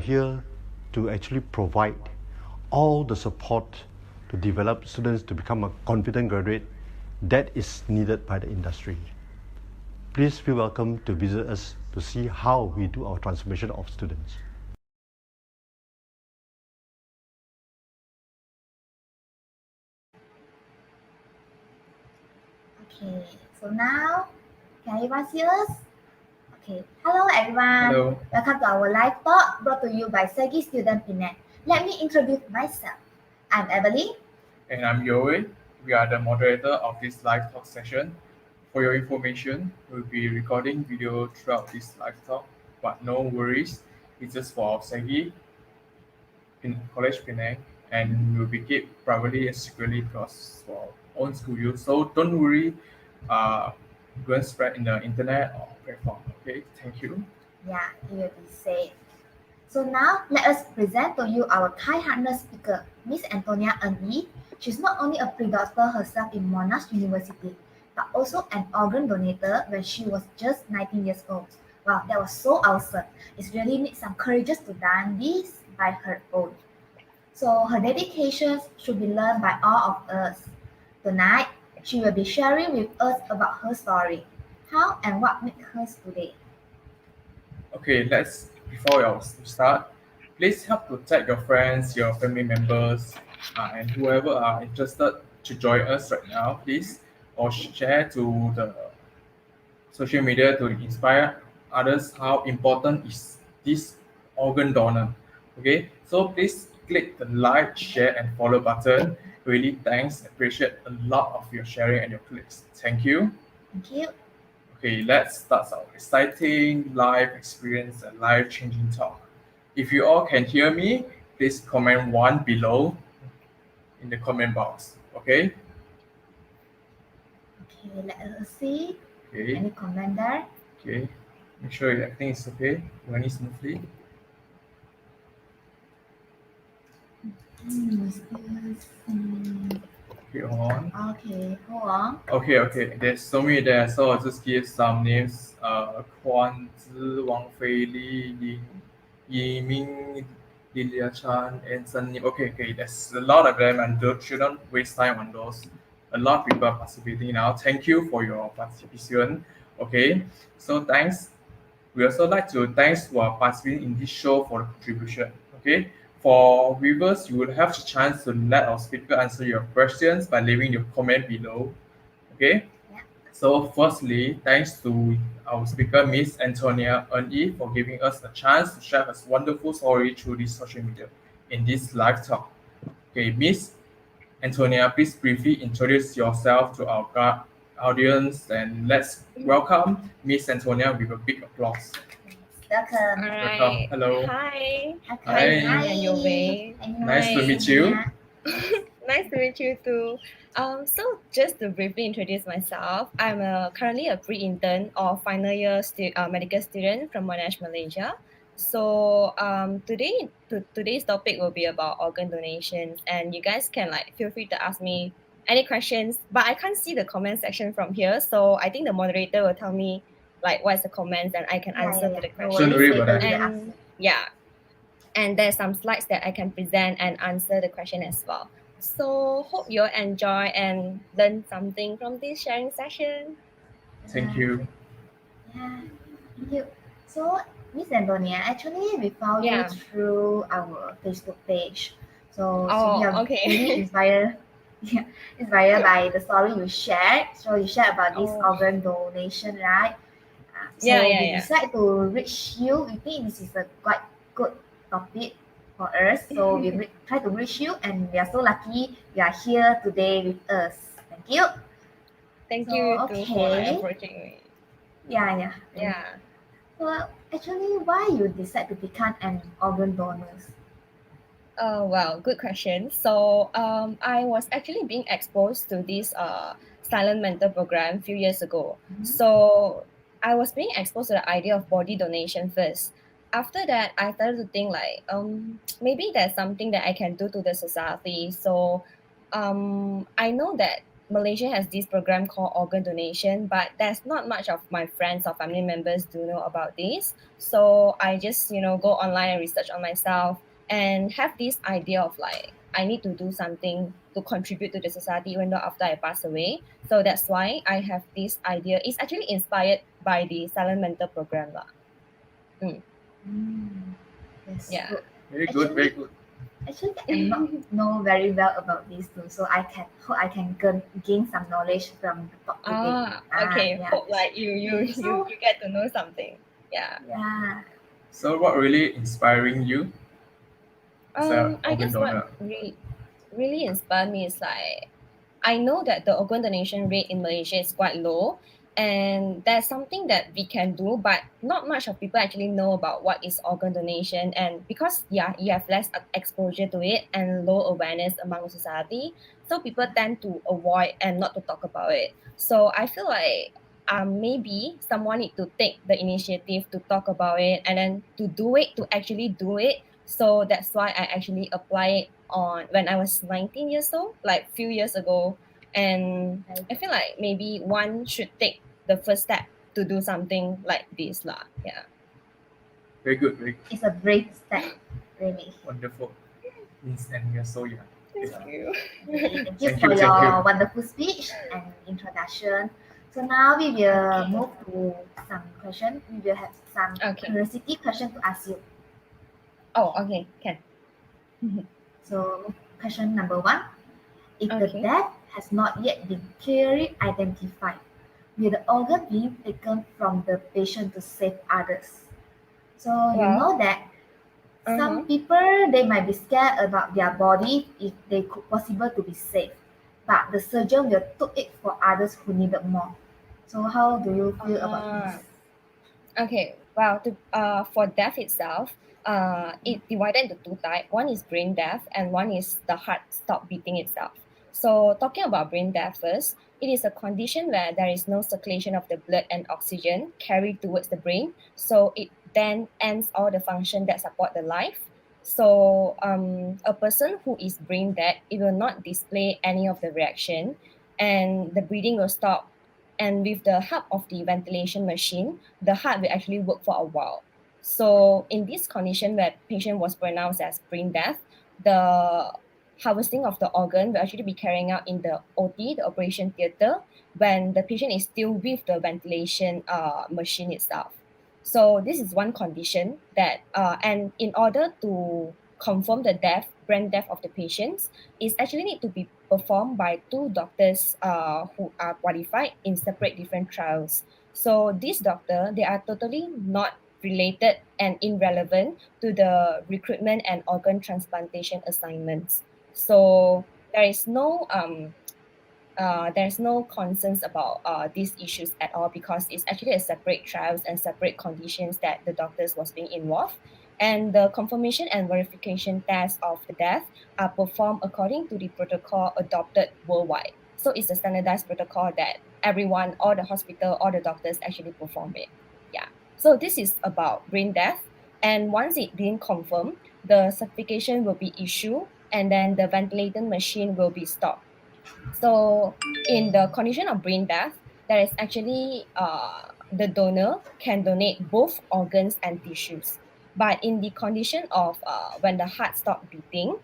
here to actually provide all the support to develop students to become a confident graduate that is needed by the industry. Please feel welcome to visit us to see how we do our transformation of students. Okay, so now, can everyone see us? Okay, hello everyone. Hello. Welcome to our live talk brought to you by Segi Student Penang. Let me introduce myself. I'm Evelyn. And I'm Yoe. We are the moderator of this live talk session. For your information, we'll be recording video throughout this live talk, but no worries, it's just for Segi in College Penang, and will be kept privately and secretly because for our own school use. So don't worry, go and spread in the internet or platform. Okay, thank you. Yeah, it will be safe. So now, let us present to you our kind-hearted speaker, Miss Antonia Ng. She's not only a pre-doctor herself in Monash University, but also an organ donator when she was just 19 years old. Wow, that was so awesome. It really needs some courage to done this by her own. So her dedications should be learned by all of us. Tonight, she will be sharing with us about her story, how and what made her today. Okay, before we start, please help to tag your friends, your family members, and whoever are interested to join us right now, please, or share to the social media to inspire others how important is this organ donor. Okay, so please click the like, share, and follow button. Really, thanks. Appreciate a lot of your sharing and your clicks. Thank you. Thank you. Okay, let's start our exciting live experience and life changing talk. If you all can hear me, please comment one below in the comment box. Okay? Okay, let us see. Okay. Any comment there? Okay. Make sure everything is okay, running smoothly. Okay, hold on. Okay, hold on. Okay. There's so many there, so I'll just give some names. Kwan Zi, Wang Fei Li, Yi Ming, Lilia Chan, and Sun Nim. Okay. There's a lot of them, and shouldn't waste time on those. A lot of people are participating now. Thank you for your participation. Okay, so thanks. We also like to thanks for participating in this show for the contribution. Okay, for viewers, you will have the chance to let our speaker answer your questions by leaving your comment below. Okay. Yeah. So firstly, thanks to our speaker, Miss Antonia Ng, for giving us a chance to share her wonderful story through this social media in this live talk. Okay, Miss Antonia, please briefly introduce yourself to our audience and let's welcome Miss Antonia with a big applause. Welcome. Welcome. Alright. Hello. Hi. Hi. Hi, and Yove. Nice to meet you. Nice to meet you too. So just to briefly introduce myself, I'm currently a pre-intern or final year medical student from Monash, Malaysia. So today's topic will be about organ donations, and you guys can feel free to ask me any questions. But I can't see the comment section from here, so I think the moderator will tell me what's the comments, and I can answer to the No question. Don't worry worries, about later that. we will answer. And yeah, and there's some slides that I can present and answer the question as well. So hope you'll enjoy and learn something from this sharing session. Thank you. Yeah, thank you. So, Miss Antonia, actually, we found you Yeah. through our Facebook page. So Oh, we are okay. really inspired, inspired by the story you shared. So you shared about this Oh. organ donation, right? So Yeah. we decide to reach you. We think this is a quite good topic for us. So we try to reach you, and we are so lucky you are here today with us. Thank you. Thank So, you too for okay. approaching me. Yeah. Yeah. Well, actually, why you decide to become an organ donor? Well, good question. So, I was actually being exposed to this silent mentor program a few years ago. So, I was being exposed to the idea of body donation first. After that, I started to think maybe there's something that I can do to the society. So, I know that Malaysia has this program called organ donation, but there's not much of my friends or family members do know about this. So I just, go online and research on myself and have this idea of like I need to do something to contribute to the society even though after I pass away. So that's why I have this idea. It's actually inspired by the silent mental program lah. Yes, Yeah. good. Very good, very good. Actually, I'm not know very well about this too, so I can gain some knowledge from the talk today. Okay. Yeah. Hope like you So get to know something. Yeah. yeah, So what really inspiring you as an I organ guess what donor? really inspired me is like I know that the organ donation rate in Malaysia is quite low, and that's something that we can do, but not much of people actually know about what is organ donation. And because you have less exposure to it and low awareness among the society, so people tend to avoid and not to talk about it. So I feel like maybe someone need to take the initiative to talk about it and then to actually do it. So that's why I actually applied on when I was 19 years old, like few years ago. And I feel like maybe one should take the first step to do something like this lah. Yeah. Very good, very good. it's a brave step, really. Wonderful. And you're so young. Thank Yeah. you. Okay, thank you Thank for you, thank your you. wonderful speech and introduction. So now we will move to some question. We will have some Okay. curiosity question to ask you. Oh, okay, can. So question number 1. If the Okay. death has not yet been clearly identified, will the organ be taken from the patient to save others? So you Well, know that some people they might be scared about their body if they could possible to be saved, but the surgeon will took it for others who needed more. So how do you feel about this? Okay, well, for death itself, it divided into two types. One is brain death, and one is the heart stop beating itself. So, talking about brain death first, it is a condition where there is no circulation of the blood and oxygen carried towards the brain. So, it then ends all the function that support the life. So, a person who is brain dead, it will not display any of the reaction, and the breathing will stop. And with the help of the ventilation machine, the heart will actually work for a while. So in this condition where patient was pronounced as brain death, the harvesting of the organ will actually be carrying out in the OT, the operation theater, when the patient is still with the ventilation machine itself. So this is one condition that, and in order to confirm the brain death of the patients, is actually need to be performed by two doctors who are qualified in separate different trials. So these doctor, they are totally not related and irrelevant to the recruitment and organ transplantation assignments. So there's no concerns about these issues at all because it's actually a separate trials and separate conditions that the doctors was being involved. And the confirmation and verification tests of the death are performed according to the protocol adopted worldwide. So it's a standardized protocol that everyone, all the hospital, all the doctors actually perform it. Yeah. So this is about brain death. And once it being confirmed, the certification will be issued and then the ventilator machine will be stopped. So in the condition of brain death, there is actually the donor can donate both organs and tissues. But in the condition of when the heart stop beating,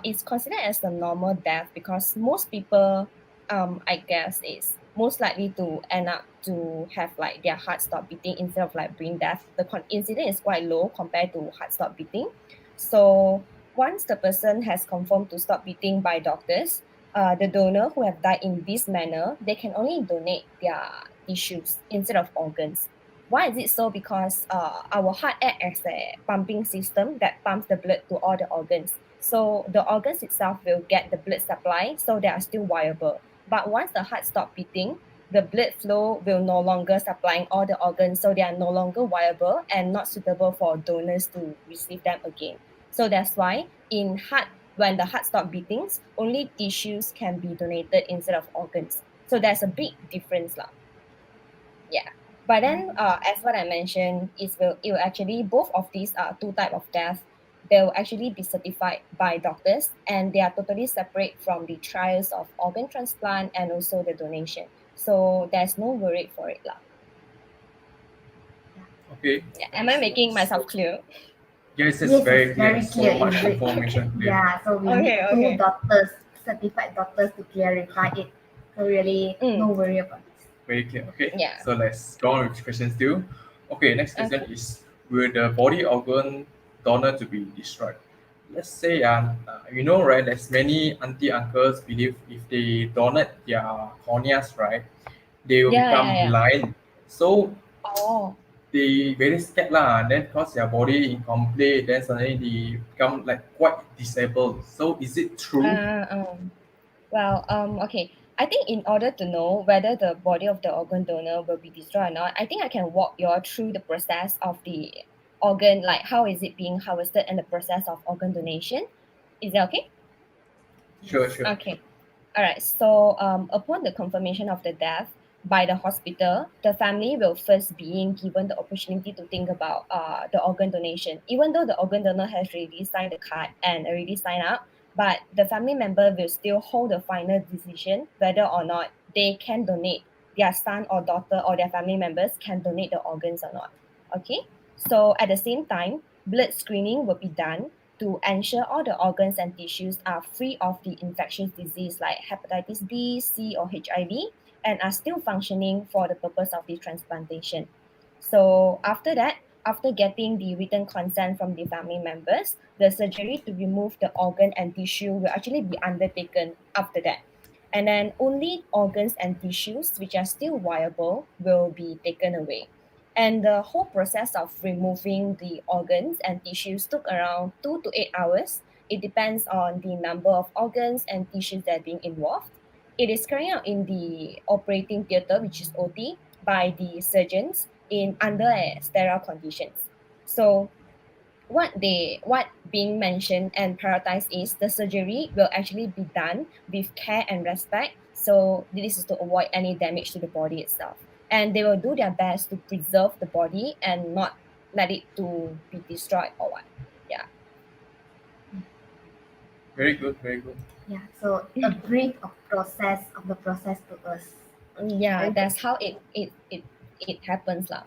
it's considered as a normal death because most people, I guess, is most likely to end up to have like their heart stop beating instead of like brain death. The incident is quite low compared to heart stop beating. So once the person has confirmed to stop beating by doctors, the donor who have died in this manner, they can only donate their tissues instead of organs. Why is it so? Because our heart acts as a pumping system that pumps the blood to all the organs. So the organs itself will get the blood supply, so they are still viable. But once the heart stops beating, the blood flow will no longer supplying all the organs, so they are no longer viable and not suitable for donors to receive them again. So that's why in heart when the heart stop beating, only tissues can be donated instead of organs. So there's a big difference lah. Yeah. But then, as what I mentioned, it will actually both of these two type of death, they will actually be certified by doctors, and they are totally separate from the trials of organ transplant and also the donation. So there's no worry for it lah. Okay. Yeah. Am I making myself clear? Yes, it's Yes, very it's clear. very So clear. much It's information clear. yeah, so we need Okay, two okay. doctors, certified doctors to clarify it. So really, no worry about this. Very clear. Okay. Yeah. So let's go on with questions two. Okay, next question Okay. is, will the body organ donor to be destroyed? Let's say you know, right, there's many auntie uncles believe if they donate their corneas, right, they will Yeah, yeah, become yeah. blind. So Oh. they very scared lah. Then cause their body incomplete, then suddenly they become like quite disabled. So is it true? Well, okay. I think in order to know whether the body of the organ donor will be destroyed or not, I think I can walk you all through the process of the organ, like how is it being harvested and the process of organ donation. Is that okay? Sure, sure. Okay. All right. So, upon the confirmation of the death by the hospital, the family will first being given the opportunity to think about the organ donation. Even though the organ donor has already signed the card and already signed up, but the family member will still hold the final decision whether or not they can donate their son or daughter or their family members can donate the organs or not. Okay. So at the same time, blood screening will be done to ensure all the organs and tissues are free of the infectious disease like hepatitis B, C, or HIV, and are still functioning for the purpose of the transplantation. So after that, after getting the written consent from the family members, the surgery to remove the organ and tissue will actually be undertaken after that. And then only organs and tissues which are still viable will be taken away. And the whole process of removing the organs and tissues took around 2 to 8 hours. It depends on the number of organs and tissues that are being involved. It is carried out in the operating theater, which is OT, by the surgeons in under sterile conditions. So what being mentioned and prioritized is the surgery will actually be done with care and respect. So this is to avoid any damage to the body itself. And they will do their best to preserve the body and not let it to be destroyed or what. Yeah. Very good, very good. Yeah, so a brief of the process to us. Yeah, Very good. that's how it happens lah.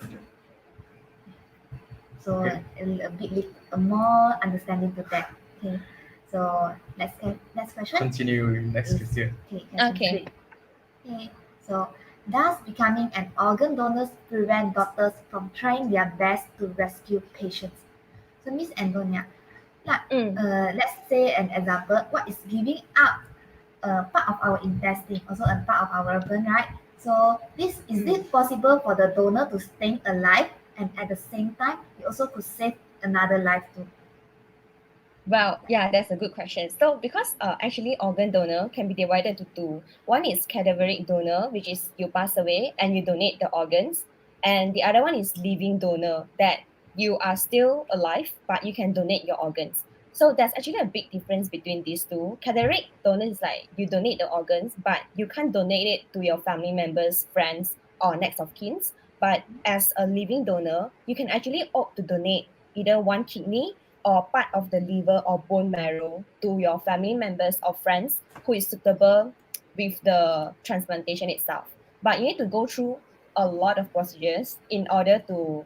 So Okay. a bit more understanding to that. Okay. So let's get next question. Continue with next question. Okay. Question Okay. 3. Okay. So does becoming an organ donor prevent doctors from trying their best to rescue patients? So Miss Antonia, like, let's say an example. What is giving up part of our intestine, also a part of our organ, right? So this is it possible for the donor to stay alive and at the same time you also could save another life too? Well, yeah, that's a good question. So, because actually organ donor can be divided into two. One is cadaveric donor, which is you pass away and you donate the organs, and the other one is living donor, that you are still alive but you can donate your organs. So there's actually a big difference between these two. Cadaveric donor is like you donate the organs, but you can't donate it to your family members, friends, or next of kins. But as a living donor, you can actually opt to donate either one kidney or part of the liver or bone marrow to your family members or friends who is suitable with the transplantation itself. But you need to go through a lot of procedures in order to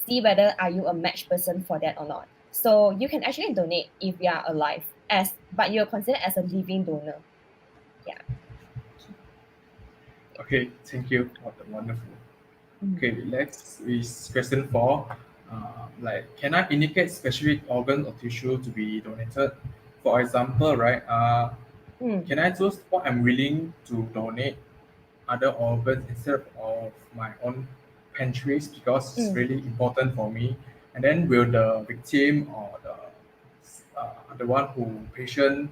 see whether are you a match person for that or not. So you can actually donate if you are alive, as but you're considered as a living donor. Yeah. Okay, thank you. Wonderful. Okay, next is question 4. Like, can I indicate specific organ or tissue to be donated? For example, right, can I choose what I'm willing to donate other organs instead of my own pantries because it's really important for me? And then will the victim or the one who patient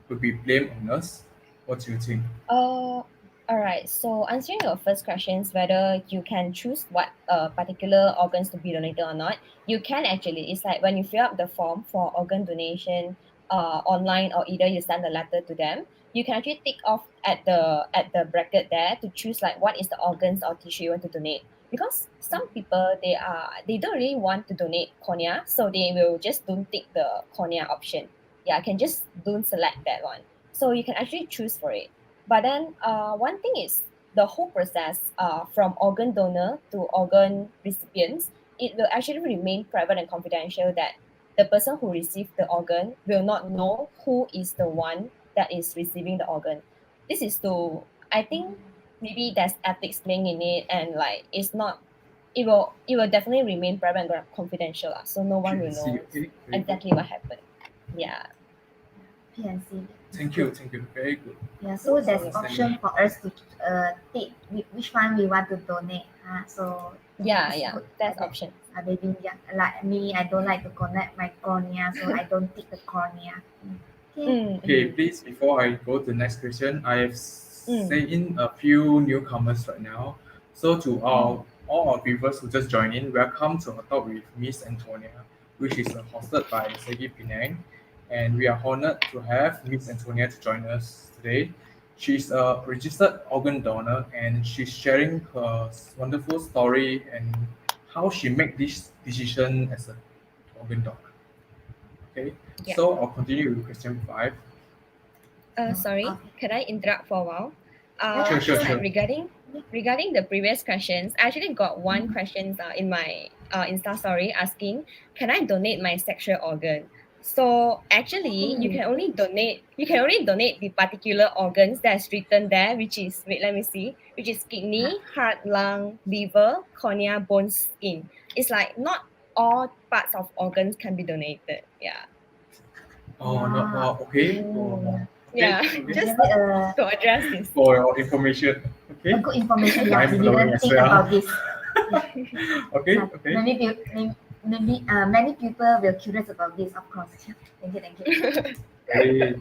will be blamed on us? What do you think? All right. So answering your first questions, whether you can choose what particular organs to be donated or not, you can actually. It's like when you fill up the form for organ donation, online or either you send a letter to them, you can actually tick off at the bracket there to choose like what is the organs or tissue you want to donate. because some people they don't really want to donate cornea, so they will just don't take the cornea option. Yeah, can just don't select that one. So you can actually choose for it. But then one thing is the whole process from organ donor to organ recipients, it will actually remain private and confidential, that the person who received the organ will not know who is the one that is receiving the organ. This is to, I think maybe there's ethics playing in it, and like it's not, it will definitely remain private and confidential lah, so no one will PNC, know okay, very good. exactly what happened. Yeah. PNC. Thank you, very good. Yeah, so there's Understanding. option for us to take which one we want to donate. So Yeah, it's yeah, good that's that, option. maybe like me, I don't like to connect my cornea, so I don't take the cornea. Okay. Okay, please, before I go to the next question, I have Mm. seen a few newcomers right now. So to all our viewers who just joined in, welcome to our talk with Miss Antonia, which is hosted by Segi Penang. And we are honored to have Miss Antonia to join us today. She's a registered organ donor, and she's sharing her wonderful story and how she made this decision as an organ donor. Okay, Yeah. so I'll continue with question 5. Sorry, Okay. can I interrupt for a while? Sure. Like regarding the previous questions, I actually got one question in my Insta story asking, can I donate my sexual organ? So actually, you can only donate the particular organs that's written there, which is, wait, let me see, which is kidney, heart, lung, liver, cornea, bones, skin. It's like not all parts of organs can be donated. Yeah. Oh, no, wow, okay. Yeah. Okay. Just Really, to address this. For your information. Okay. a good information. Yeah, I'm we following didn't as think well. about this. Okay. Maybe many people will curious about this, of course. Thank you.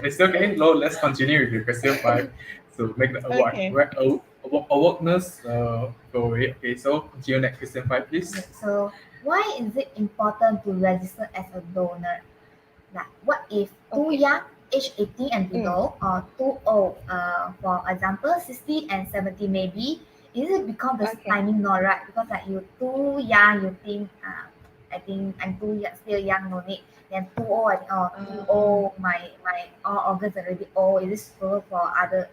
It's okay. No, let's continue with the question 5. So make the Okay. awareness go away. Okay, so continue next question 5, please. So why is it important to register as a donor? Like, what if too Okay. young, age 18 and below, or too old, for example, 60 and 70 maybe? Is it because the Okay. timing not right? Because like you too young, you think, I think I'm too young, still young, no need. Then too old, I think, too old, my all organs are already old. Is this suitable for other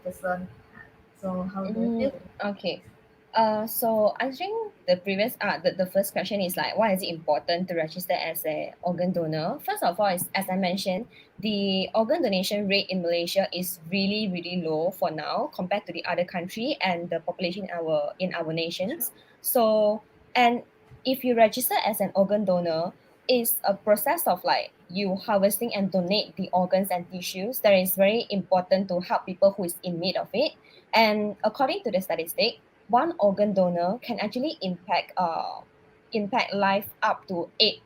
person? So how do you feel? Okay. So answering the previous the first question is like, why is it important to register as a organ donor? First of all, is, as I mentioned, the organ donation rate in Malaysia is really really low for now compared to the other country and the population in our nations. So, and if you register as an organ donor, it's a process of like you harvesting and donate the organs and tissues that is very important to help people who is in need of it. And according to the statistic, one organ donor can actually impact life up to 8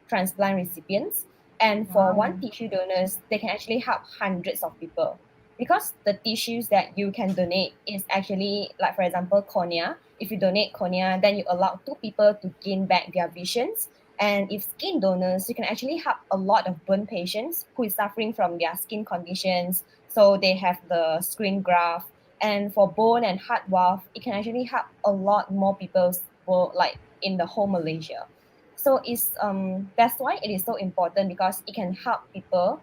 transplant recipients. And for Wow. one tissue donors, they can actually help hundreds of people. Because the tissues that you can donate is actually, like for example, cornea. If you donate cornea, then you allow 2 people to gain back their visions. And if skin donors, you can actually help a lot of burn patients who is suffering from their skin conditions. So they have the skin graft. And for bone and heart valve, it can actually help a lot more people, like in the whole Malaysia. So it's that's why it is so important, because it can help people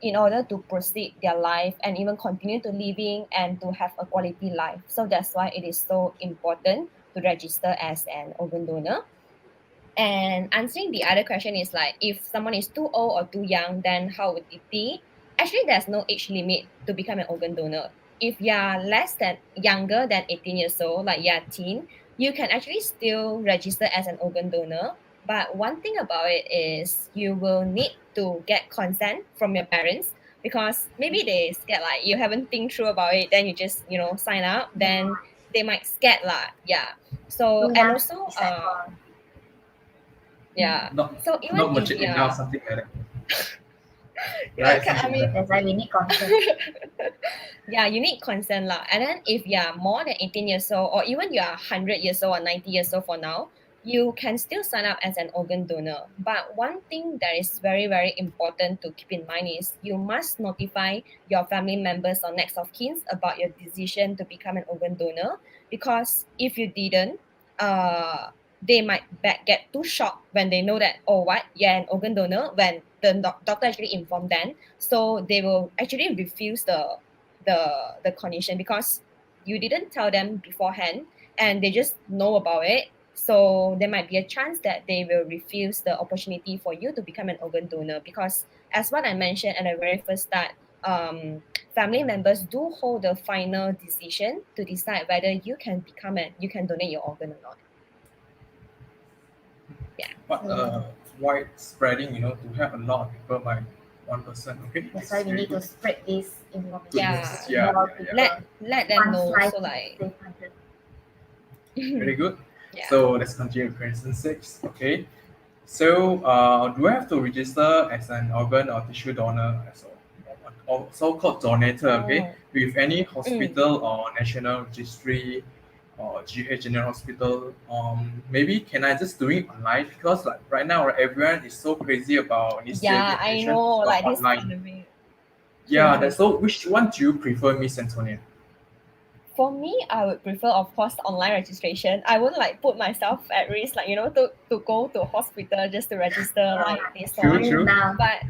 in order to proceed their life and even continue to living and to have a quality life. So that's why it is so important to register as an organ donor. And answering the other question is like, if someone is too old or too young, then how would it be? Actually, there's no age limit to become an organ donor. If you're younger than 18 years old, like you're a teen, you can actually still register as an organ donor. But one thing about it is you will need to get consent from your parents, because maybe they scared like you haven't think through about it, then you just sign up, then they might scared lah. Yeah. So Too and young also is like for yeah. Not So even not if mature yeah, enough, something like that. yeah, Right, I something mean, like that. that's why we need consent. yeah, you need consent lah. And then if you are more than 18 years old, or even you are 100 years old or 90 years old for now, you can still sign up as an organ donor. But one thing that is very, very important to keep in mind is you must notify your family members or next of kin about your decision to become an organ donor. because if you didn't, they might get too shocked when they know that, oh, what, you're an organ donor, when the doctor actually informed them. So they will actually refuse the condition because you didn't tell them beforehand and they just know about it. So there might be a chance that they will refuse the opportunity for you to become an organ donor, because as what I mentioned at the very first start, family members do hold the final decision to decide whether you can donate your organ or not. But widespreading, to help a lot of people by one person. Okay, That's it's why we very need to good. spread this information Yeah. to Yeah, more yeah, people. yeah. Let them One know. slice So to like, save 100. Very good. yeah. So let's continue with question 6. Okay. So do I have to register as an organ or tissue donor as or so-called donator? Okay, Oh. with any hospital or national registry or GH General Hospital. Maybe can I just do it online, because like right now everyone is so crazy about initiating Yeah, I admission know, like this online. pandemic. Yeah, True. so which one do you prefer, Miss Antonia? For me, I would prefer, of course, online registration. I wouldn't like put myself at risk, like, to go to a hospital just to register like this True, one. true. Now, But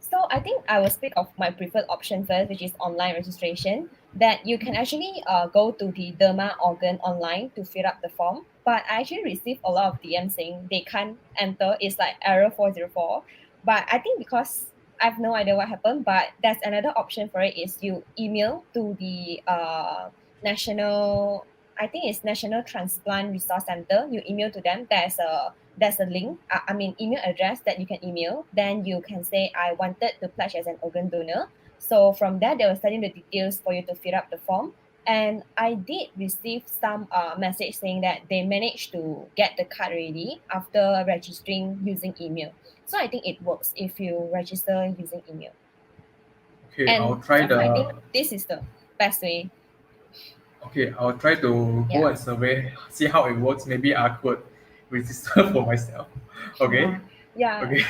so I think I will speak of my preferred option first, which is online registration. That you can actually go to the Derma organ online to fill up the form. But I actually received a lot of DM saying they can't enter. It's like error 404. But I think because I have no idea what happened, but there's another option for it is you email to the national, I think it's National Transplant Resource Center. You email to them. There's a link, I mean email address that you can email. Then you can say I wanted to pledge as an organ donor. So from there they will send you the details for you to fill up the form. And I did receive some message saying that they managed to get the card ready after registering using email. So I think it works if you register using email. Okay, I'll And try so far, I think the. this is the best way. Okay, I'll try to go Yeah. and survey, see how it works. Maybe I could register for myself. Okay, Yeah. okay.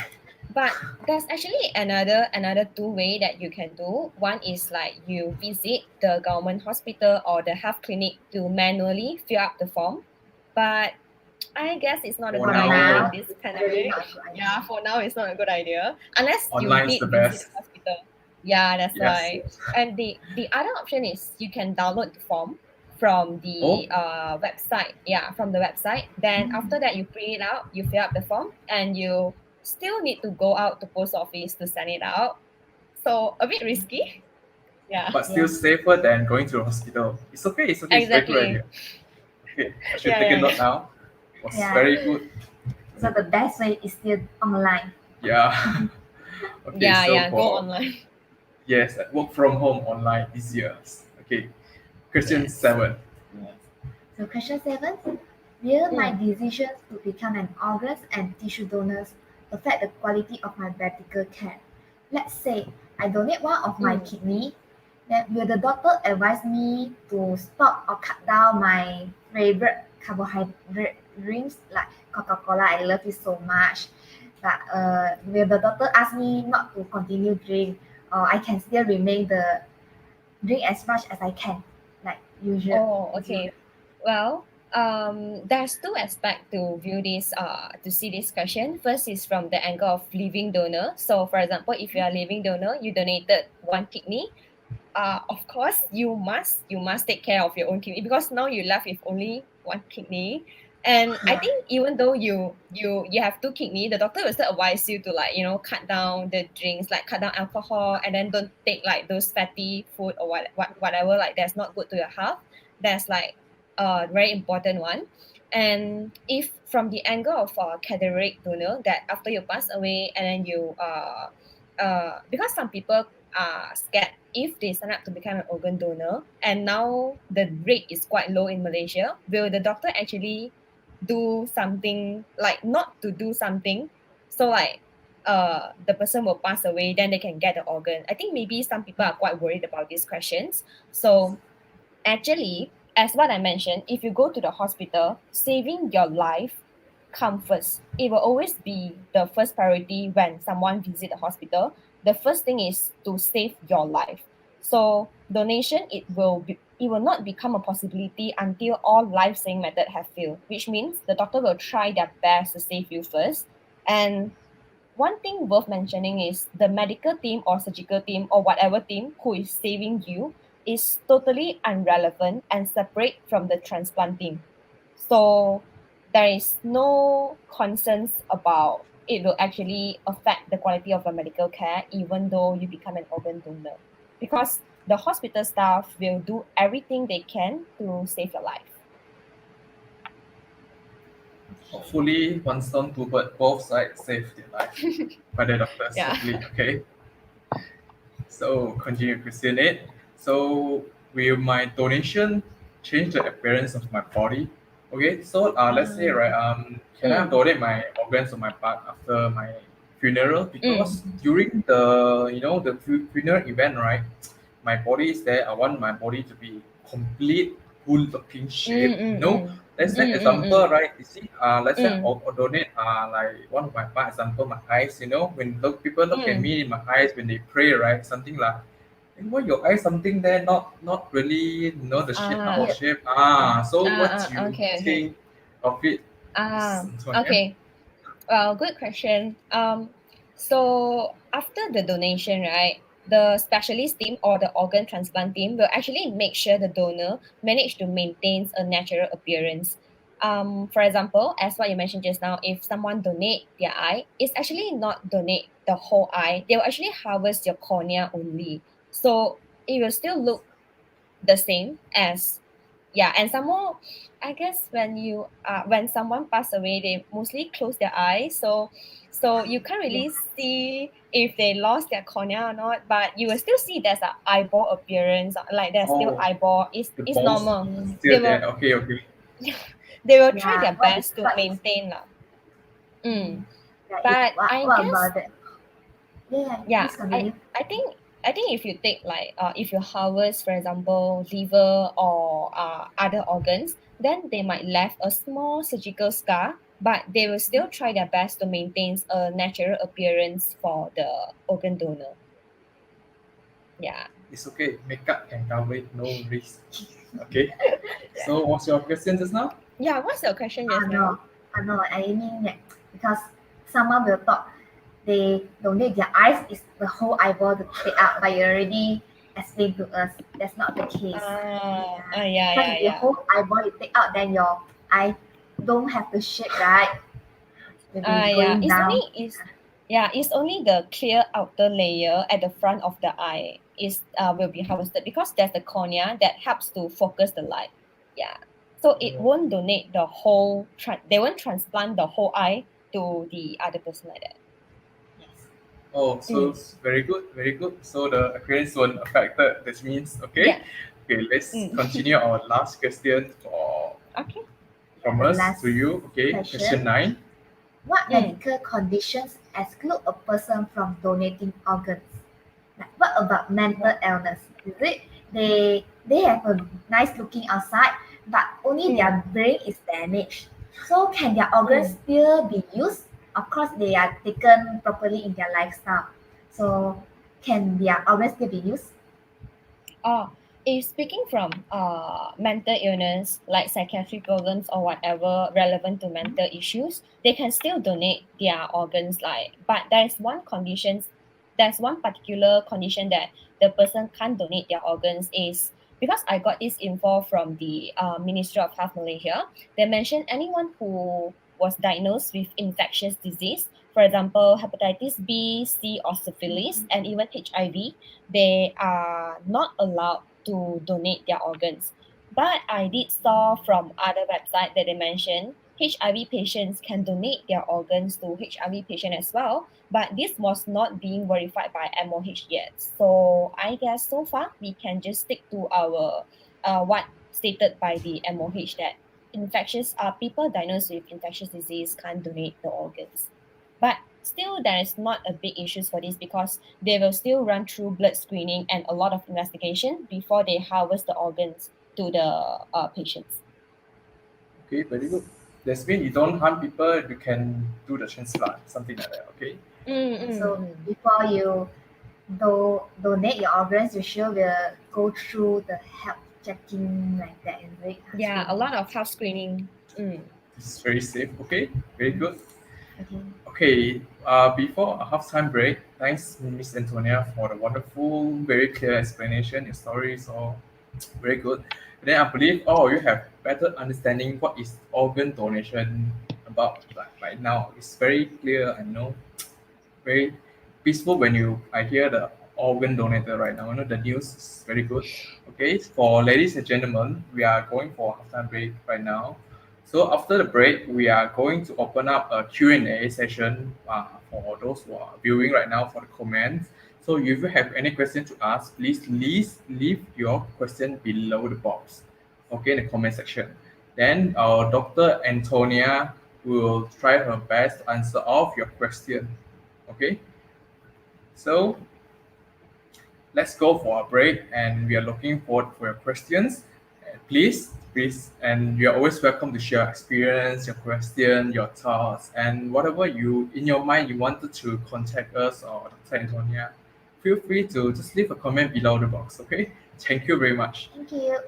But there's actually another two way that you can do. One is like you visit the government hospital or the health clinic to manually fill up the form. But I guess it's not a For good now, idea in now, this really pandemic. not a good idea. Yeah, for now it's not a good idea unless you online is the did visit best. the hospital. Yeah, that's Yes, why. yes. And the other option is you can download the form from Oh, the website. Yeah, from the website. Then after that you print it out, you fill up the form, and you still need to go out to post office to send it out. So a bit risky. Yeah, but still safer than going to the hospital. It's okay, it's okay, it's a very good exactly. idea. Okay, I should Yeah, take a yeah, note yeah. now. It was Yeah. very good. So the best way is still online. Yeah. Okay, Yeah, so yeah. Go for online. yes, work from home online easier. Okay, question Yes. 7. Yes. So question 7, will my decisions to become an organ and tissue donor affect the quality of my medical care? Let's say I donate one of my kidney, then will the doctor advise me to stop or cut down my favorite carbohydrate drinks like Coca-Cola? I love it so much. But will the doctor ask me not to continue drink, or I can still remain the drink as much as I can, like usual? Oh, okay. Well, there's two aspects to view this to see this question. First is from the angle of living donor. So for example, if you are a living donor, you donated one kidney, of course you must take care of your own kidney, because now you left with only one kidney. And I Yeah. think even though you have two kidney, the doctor will still advise you to, like, cut down the drinks, like cut down alcohol, and then don't take like those fatty food or whatever, like that's not good to your health. That's like a very important one. And if from the angle of a cadaveric donor, that after you pass away and then you because some people are scared if they sign up to become an organ donor, and now the rate is quite low in Malaysia, will the doctor actually do something, like not to do something, so like the person will pass away, then they can get the organ? I think maybe some people are quite worried about these questions. So actually, as what I mentioned, if you go to the hospital, saving your life come first. It will always be the first priority when someone visit the hospital. The first thing is to save your life. So donation, it will not become a possibility until all life-saving methods have failed, which means the doctor will try their best to save you first. And one thing worth mentioning is the medical team or surgical team or whatever team who is saving you is totally irrelevant and separate from the transplant team. So there is no concerns about it will actually affect the quality of your medical care even though you become an organ donor, because the hospital staff will do everything they can to save your life. Hopefully, one stone, two birds, both sides save their life by the doctors. Yeah. Hopefully, okay. So continue question 8. So will my donation change the appearance of my body? Okay, so let's say right, can I donate my organs or my part after my funeral? Because during the the funeral event, right, my body is there. I want my body to be complete, good looking shape. Let's say example, right? You see, let's say I donate like one of my part, example, my eyes. When people look at me in my eyes when they pray, right? Something like, why your eyes something there not really the shape our shape. So what you Okay. think of it? Antonia? Okay. Well, good question. So after the donation, right, the specialist team or the organ transplant team will actually make sure the donor manage to maintain a natural appearance. For example, as what you mentioned just now, if someone donate their eye, it's actually not donate the whole eye. They will actually harvest your cornea only. So it will still look the same as, yeah. And some more, I guess when someone pass away, they mostly close their eyes, so you can't really see if they lost their cornea or not, but you will still see there's an eyeball appearance, like there's still eyeball. It's The it's balls normal. still there. Okay. They will try their What is best to what is maintain lah. yeah, But I what guess, about it? yeah, Please continue. I think if you take like if you harvest, for example, liver or other organs, then they might left a small surgical scar, but they will still try their best to maintain a natural appearance for the organ donor. Yeah. It's okay. Makeup can cover it. No risk. Okay. So what's your question just now? Yeah. What's your question just now? No, I mean that because someone will thought they donate their eyes is the whole eyeball to take out, but you already explained to us that's not the case. Because if the whole eyeball you take out, then your eye don't have the shape, right? Will be going down. It's only the clear outer layer at the front of the eye is will be harvested, because there's the cornea that helps to focus the light. Yeah. So it won't donate the whole. They won't transplant the whole eye to the other person like that. Oh, so it's very good, very good. So the appearance won't affected. That means okay. Yeah. Okay, let's continue our last question from us to you. Okay, question 9. What medical conditions exclude a person from donating organs? Like, what about mental illness? Is it they have a nice looking outside, but only their brain is damaged? So can their organs still be used? Of course, they are taken properly in their lifestyle. So can their organs still be used? If speaking from mental illness like psychiatric problems or whatever relevant to mental issues, they can still donate their organs. But there's one particular condition that the person can't donate their organs is because I got this info from the Ministry of Health Malaysia. They mentioned anyone who was diagnosed with infectious disease, for example, hepatitis B, C, or syphilis, and even HIV, they are not allowed to donate their organs. But I did saw from other websites that they mentioned HIV patients can donate their organs to HIV patient as well, but this was not being verified by MOH yet. So I guess so far we can just stick to our what stated by the MOH, that people diagnosed with infectious disease can't donate the organs. But still, there is not a big issues for this because they will still run through blood screening and a lot of investigation before they harvest the organs to the patients. Okay, very good. That means you don't harm people. You can do the transplant, something like that. Okay. So before you donate your organs, you sure will go through the health checking like that, is it? Yeah, a lot of health screening. It's very safe. Okay, very good. Okay. Okay, before a halftime break, thanks Miss Antonia for the wonderful, very clear explanation. Your story is all very good. Then I believe all of you have better understanding what is organ donation about right now. It's very clear and very peaceful when I hear the organ donator right now. The news is very good. Okay, for ladies and gentlemen, we are going for a halftime break right now. So after the break, we are going to open up a Q&A session for those who are viewing right now for the comments. So if you have any question to ask, please leave your question below the box, okay, in the comment section. Then our Dr. Antonia will try her best to answer all of your questions. Okay, so let's go for a break, and we are looking forward for your questions. Please, and you are always welcome to share your experience, your question, your thoughts, and whatever you in your mind you wanted to contact us or Dr. Antonia. Feel free to just leave a comment below the box. Okay, thank you very much. Thank you.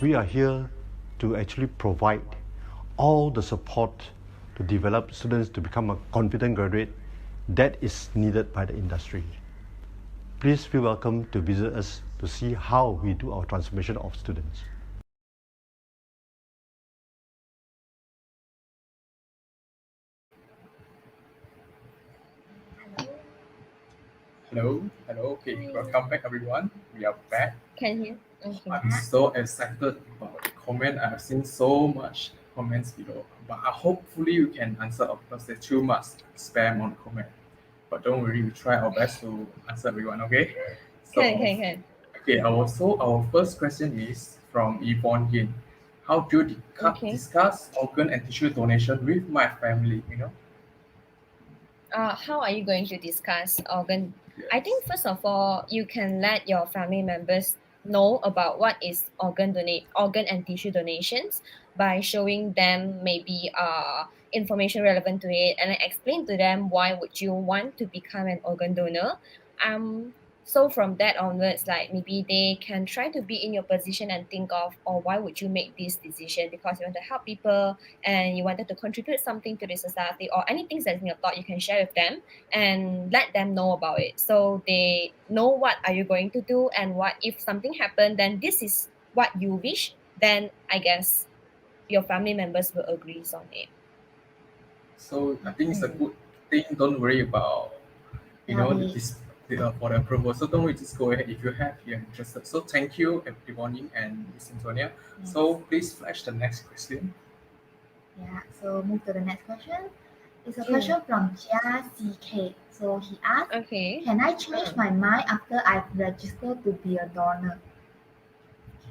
We are here to actually provide all the support to develop students to become a confident graduate that is needed by the industry. Please feel welcome to visit us to see how we do our transformation of students. Hello. Okay, welcome back, everyone. We are back. Can you? Okay. I'm so excited about the comment. I've seen so much comments below, but hopefully we can answer all because there's too much spam on the comment. But don't worry, we try our best to answer everyone. Okay. So, Can. Okay. Our first question is from Yvonne Yin. How do you Okay. discuss organ and tissue donation with my family? How are you going to discuss organ? I Yes. think first of all, you can let your family members know about what is organ and tissue donations by showing them maybe information relevant to it, and I explain to them why would you want to become an organ donor. So from that onwards, like maybe they can try to be in your position and think of, or why would you make this decision, because you want to help people and you wanted to contribute something to the society, or anything that's in your thought, you can share with them and let them know about it, so they know what are you going to do, and what if something happened, then this is what you wish, then I guess your family members will agree on it. So I think it's a good thing. Don't worry about Yeah, for the approval. So don't worry, just go ahead if you're interested. So thank you, everyone, and Miss Antonia. So please flash the next question. Yeah, so move to the next question. It's a question from Jia CK. So he asked, Okay. can I change my mind after I've registered to be a donor?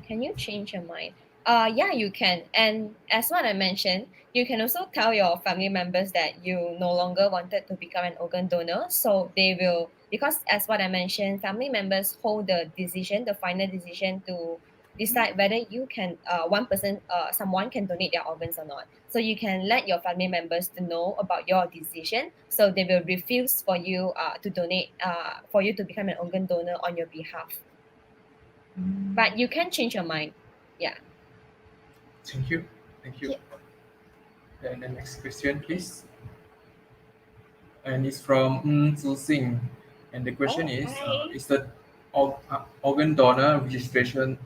Can you change your mind? Yeah, you can. And as what I mentioned, you can also tell your family members that you no longer wanted to become an organ donor. So they will, because as what I mentioned, family members hold the decision, the final decision to decide whether you can, someone can donate their organs or not. So you can let your family members to know about your decision. So they will refuse for you to donate, for you to become an organ donor on your behalf. But you can change your mind. Yeah. Thank you. Thank you. And the next question, please. And it's from Zixing. And the question Hi. is the organ donor registration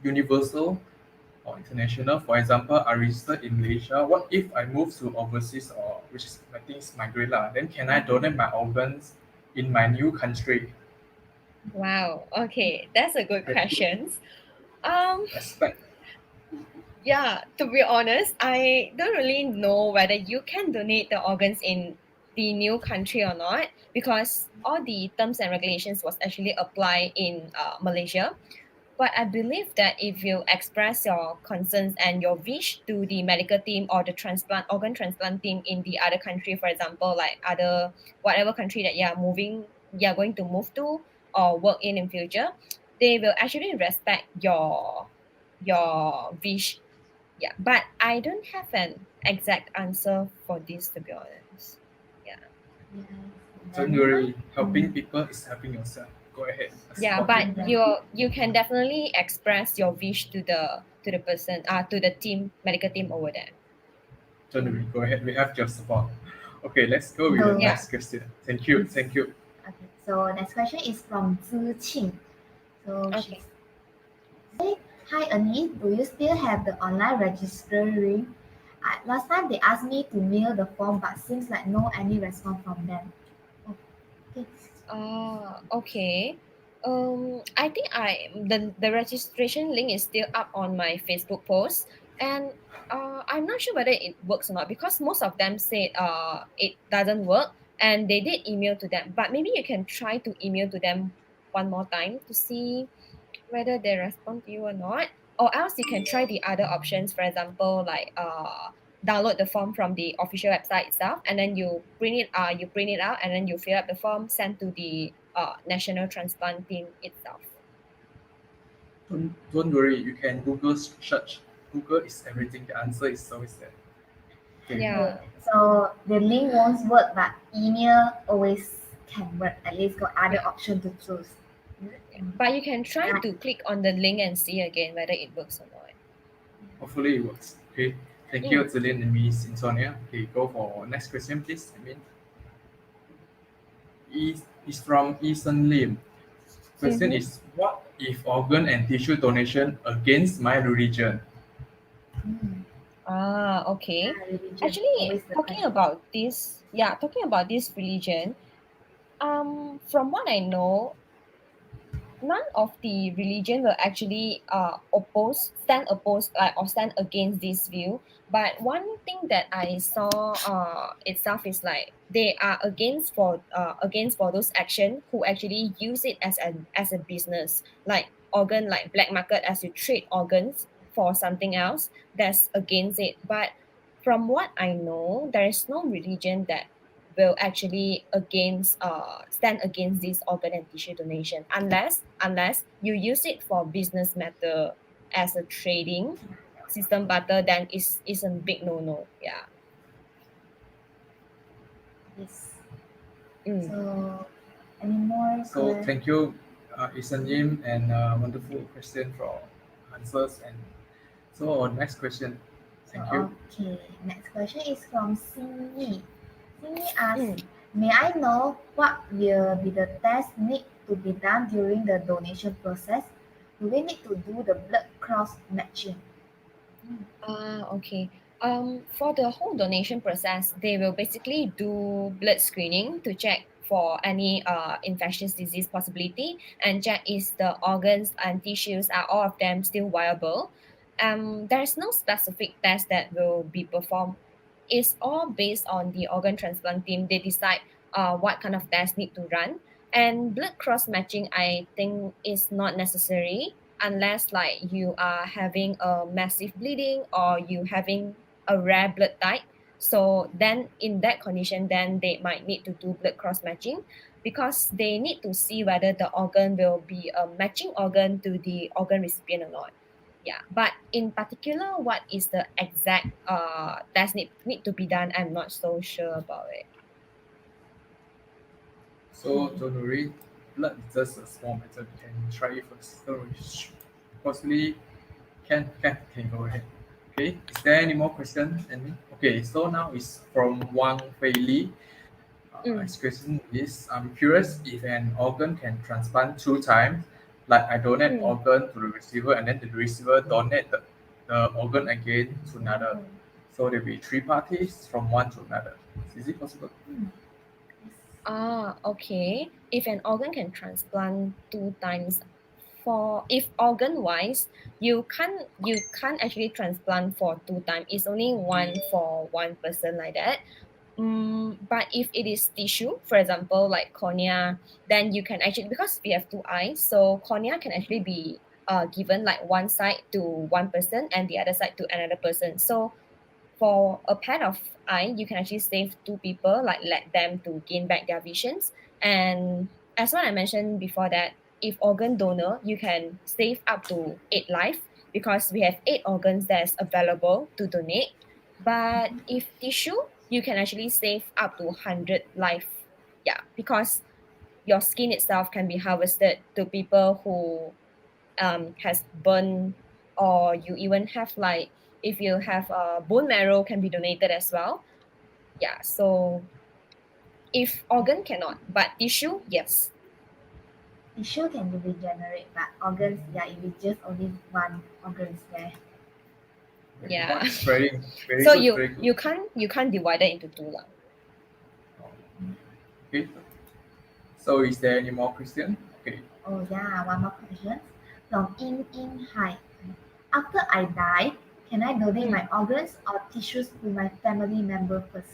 universal or international? For example, I registered in Malaysia. What if I move to overseas, or which is I think is migrate lah? Then can I donate my organs in my new country? Wow. Okay, that's a good Thank you. question. Um, Respect. yeah, to be honest, I don't really know whether you can donate the organs in the new country or not, because all the terms and regulations was actually applied in Malaysia. But I believe that if you express your concerns and your wish to the medical team or the organ transplant team in the other country, for example, like other whatever country that you are going to move to or work in future, they will actually respect your wish. Yeah, but I don't have an exact answer for this, to be honest. Yeah. Don't worry. Helping people is helping yourself. Go ahead. Yeah, Support but you. you can definitely express your wish to the person to the team medical team over there. Don't worry. Go ahead. We have your support. Okay, let's go with the Yeah. next question. Thank you. Thank you. Okay, so next question is from Zi Qing. So Okay. she said, hi Annie, do you still have the online registering? Last time they asked me to mail the form, but seems like no any response from them. Okay. Okay. I think the registration link is still up on my Facebook post, and I'm not sure whether it works or not, because most of them said it doesn't work, and they did email to them. But maybe you can try to email to them one more time to see whether they respond to you or not, or else you can try the other options, for example, like download the form from the official website itself, and then you print it out, and then you fill up the form, send to the national transplant team itself. Don't worry. You can Google search. Google is everything. The answer is always there. Okay. Yeah. So the link won't work, but email always can work. At least got other option to choose. But you can try to click on the link and see again whether it works or not. Hopefully it works. Okay. Thank you, Zillian and Miss Antonia. Okay, go for next question, please. Is from Ethan Lim. Question is, what if organ and tissue donation against my religion? Okay. Religion, Actually, always the talking question. about this religion, from what I know, none of the religion will actually stand against this view. But one thing that I saw itself is like they are against for those action who actually use it as a business, like organ, like black market, as you trade organs for something else. That's against it. But from what I know, there is no religion that will actually stand against this organ and tissue donation unless you use it for business matter as a trading system butter, then is a big no. Yeah. Yes. Mm. So, any more? So thank you, Isan Yim, and wonderful question for answers. And so our next question. Thank you. Okay, next question is from Singyi. Singyi asks, Mm. may I know what will be the test need to be done during the donation process? Do we need to do the blood cross matching? Okay. For the whole donation process, they will basically do blood screening to check for any infectious disease possibility and check is the organs and tissues are all of them still viable. There's no specific test that will be performed. It's all based on the organ transplant team. They decide what kind of test need to run. And blood cross matching, I think, is not necessary unless like you are having a massive bleeding or you having a rare blood type. So then in that condition, then they might need to do blood cross matching because they need to see whether the organ will be a matching organ to the organ recipient or not. Yeah, but in particular, what is the exact test need to be done? I'm not so sure about it. So don't worry, blood is just a small matter. We can try it first. Don't worry. Possibly can go ahead. Okay. Is there any more question? Okay. So now is from Wang Fei Li. His question is: I'm curious if an organ can transplant 2 times. Like I donate Mm. organ to the receiver, and then the receiver donate the organ again to another. So there'll be 3 parties from one to another. Is it possible? Okay. If an organ can transplant 2 times, for if organ wise, you can't actually transplant for 2 times. It's only one for one person like that. But if it is tissue, for example, like cornea, then you can actually because we have two eyes, so cornea can actually be given like one side to one person and the other side to another person. So for a pair of eye, you can actually save two people, like let them to gain back their visions. And as what I mentioned before that, if organ donor, you can save up to 8 life because we have 8 organs that's available to donate. But if tissue, you can actually save up to 100 life. Yeah, because your skin itself can be harvested to people who has burn, or you even have like if you have bone marrow can be donated as well. Yeah, so if organ cannot but tissue, yes. Tissue can be regenerated, but organs, yeah, if it's just only one organs there. Yeah. Very, very So good. Very good. you can't divide it into two lah. Okay. So is there any more question? Okay. Oh yeah, one more question from In Hai. After I die, can I donate my organs or tissues to my family member first?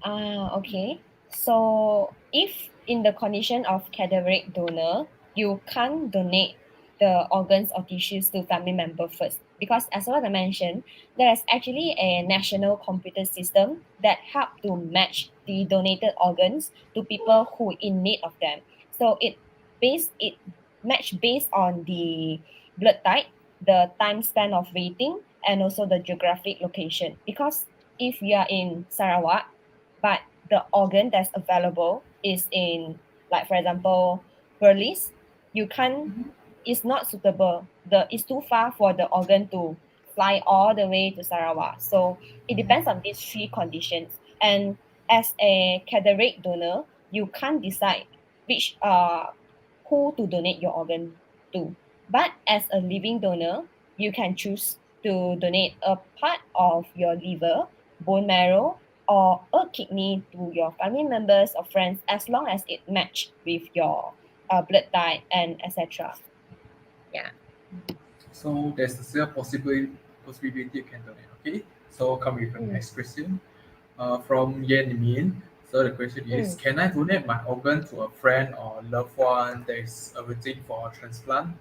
Okay. So if in the condition of cadaveric donor, you can't donate the organs or tissues to family member first because as what I mentioned, there is actually a national computer system that help to match the donated organs to people who in need of them. So it match based on the blood type, the time span of waiting, and also the geographic location. Because if you are in Sarawak, but the organ that's available is in, like for example, Perlis, you can't, it's not suitable. It's too far for the organ to fly all the way to Sarawak. So it depends on these three conditions. And as a cadaveric donor, you can't decide which who to donate your organ to. But as a living donor, you can choose to donate a part of your liver, bone marrow, or a kidney to your family members or friends as long as it match with your blood type and etc. Yeah. So there's still possibility you can donate. Okay. So come with the Mm. next question. From Yen Min. So the question is: Can I donate my organ to a friend or loved one that is awaiting for a transplant?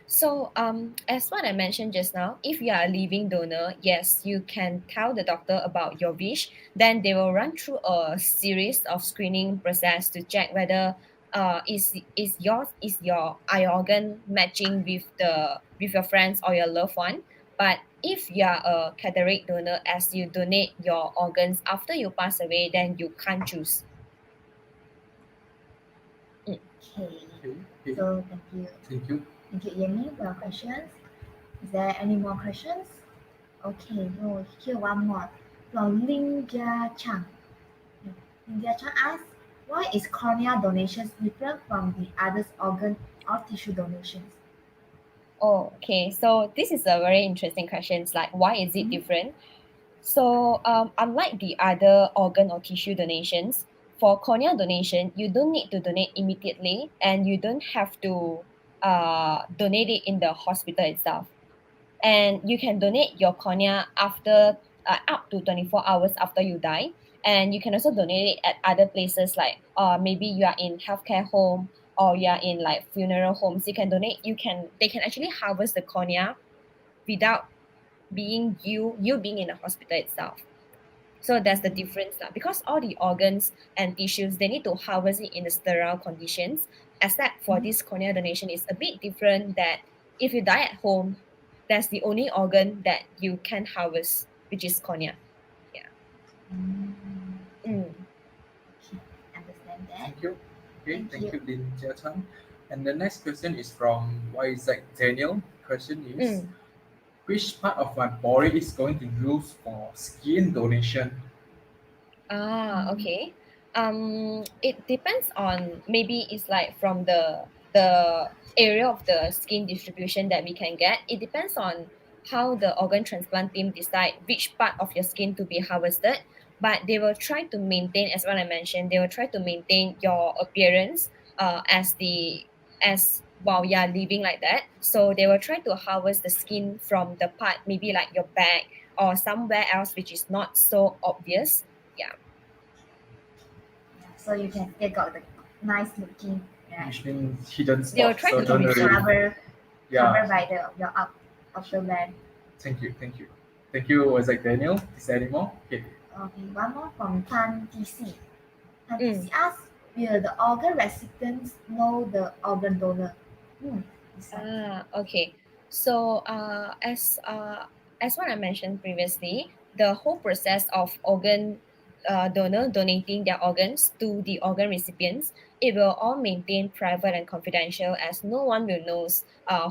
So, as what I mentioned just now, if you are a living donor, yes, you can tell the doctor about your wish. Then they will run through a series of screening process to check whether is your eye organ matching with your friends or your loved one. But if you are a cataract donor, as you donate your organs after you pass away, then you can't choose. Okay. Okay. So thank you. Thank you. Thank you, Yemi, for your questions. Is there any more questions? Okay, no, here one more from Ling Jia Chang. Ling Jia Chang asks, why is cornea donations different from the other organ or tissue donations? Oh, okay. So this is a very interesting question. It's like, why is it different? So, unlike the other organ or tissue donations, for cornea donation, you don't need to donate immediately, and you don't have to donate it in the hospital itself. And you can donate your cornea after up to 24 hours after you die. And you can also donate it at other places, like maybe you are in healthcare home, or you are in like funeral homes. You can donate. They can actually harvest the cornea without being you being in the hospital itself. So that's the difference lah. Because all the organs and tissues, they need to harvest it in the sterile conditions. Except for this cornea donation is a bit different, that if you die at home, that's the only organ that you can harvest, which is cornea. Mm, Mm. okay, understand that. Thank you. Okay, Thank thank you. you, Lin Jia Chang. And the next question is from Isaac Daniel. Question is, which part of my body is going to use for skin donation? Okay. It depends on, maybe it's like from the area of the skin distribution that we can get. It depends on how the organ transplant team decide which part of your skin to be harvested. But they will try to maintain, as what I mentioned, they will try to maintain your appearance as while you are living like that. So they will try to harvest the skin from the part, maybe like your back or somewhere else which is not so obvious. Yeah. So you can still got the nice looking, right? Which means hidden They will spot. try So to don't remove worry. covered by your upper band. Thank you. Thank you, Isaac Daniel. Is there any more? Okay. Okay, one more from Tan TC. Tan Mm. TC asks, will the organ recipients know the organ donor? This one. Okay. So, as what I mentioned previously, the whole process of organ donor donating their organs to the organ recipients, it will all maintain private and confidential, as no one will knows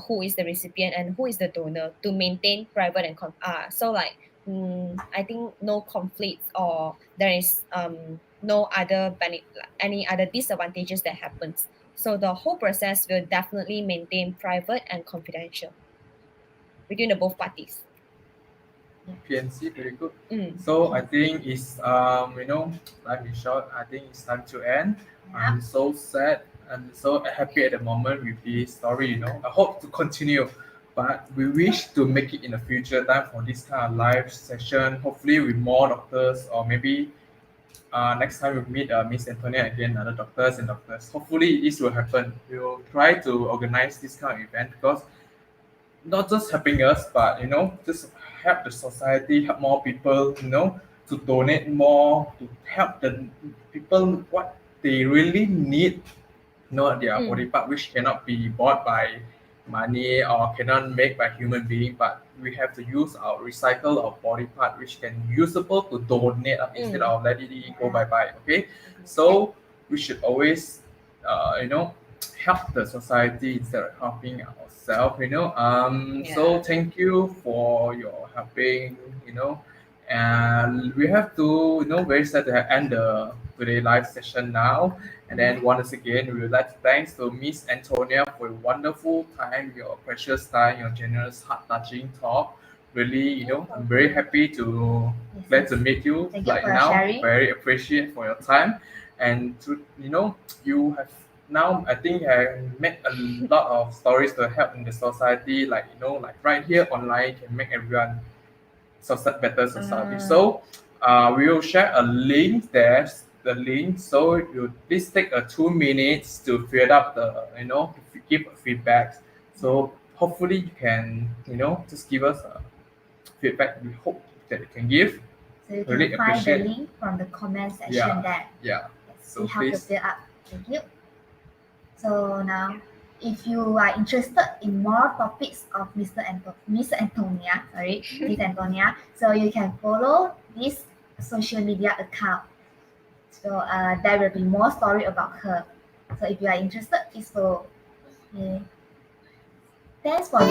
who is the recipient and who is the donor, to maintain private and so like I think no conflicts, or there is no other any other disadvantages that happens. So the whole process will definitely maintain private and confidential between the both parties. PNC, very good. Mm. So I think it's life is short. I think it's time to end. I'm so sad and so happy at the moment with this story. I hope to continue, but we wish to make it in the future time for this kind of live session. Hopefully with more doctors, or maybe next time we meet Miss Antonia again, other doctors. Hopefully this will happen. We will try to organize this kind of event, because not just helping us, but just help the society, help more people, to donate more, to help the people what they really need, their body part, which cannot be bought by money or cannot make by human being, but we have to use our recycle our body part, which can usable to donate instead of let it go bye bye. Okay, so we should always, help the society instead of helping ourselves. So thank you for your helping. And we have to, very sad to end the today live session now. And then once again, we would like to thanks to Miss Antonia for a wonderful time, your precious time, your generous, heart-touching talk. Really, I'm very happy to glad to meet you Thank you like for now. sharing. Very appreciate for your time, and to you have now. I think I met a lot of stories to help in the society. Like like right here online can make everyone better society. So we will share a link there. The link. So you please take 2 minutes to fill up the give feedback. So hopefully you can, just give us a feedback. We hope that you can give. So you can Really find the appreciate. link from the comment section Yeah, there. yeah. Let's So see how to please. fill up. Thank you. So now, if you are interested in more topics of Miss Antonia, Miss Antonia, so you can follow this social media account. So there will be more story about her. So if you are interested, please follow. Okay. Thanks for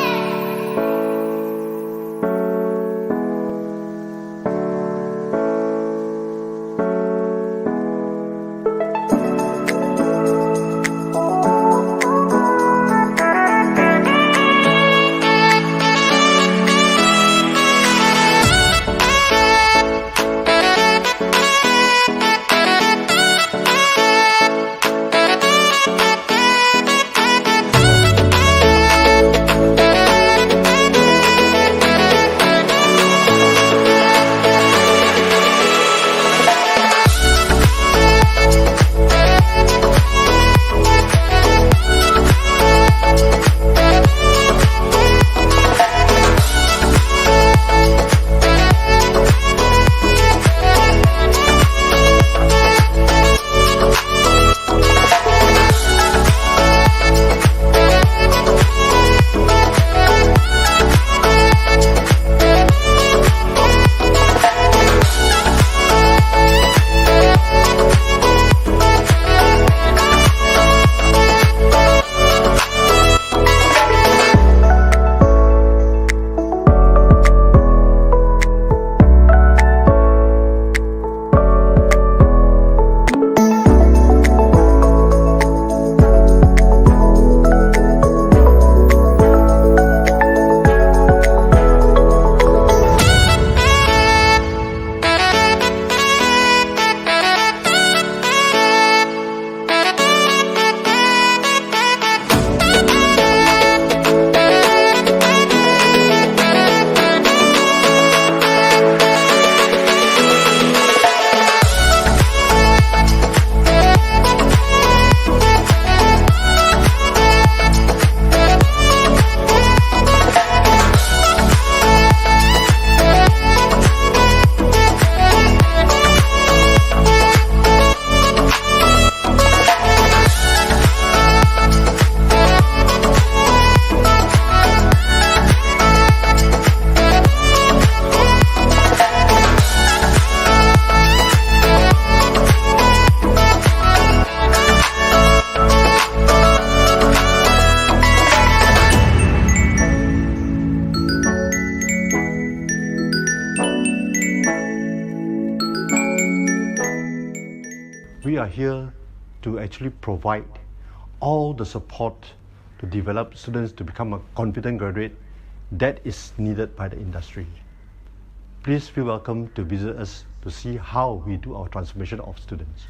We are here to actually provide all the support to develop students to become a confident graduate that is needed by the industry. Please feel welcome to visit us to see how we do our transformation of students.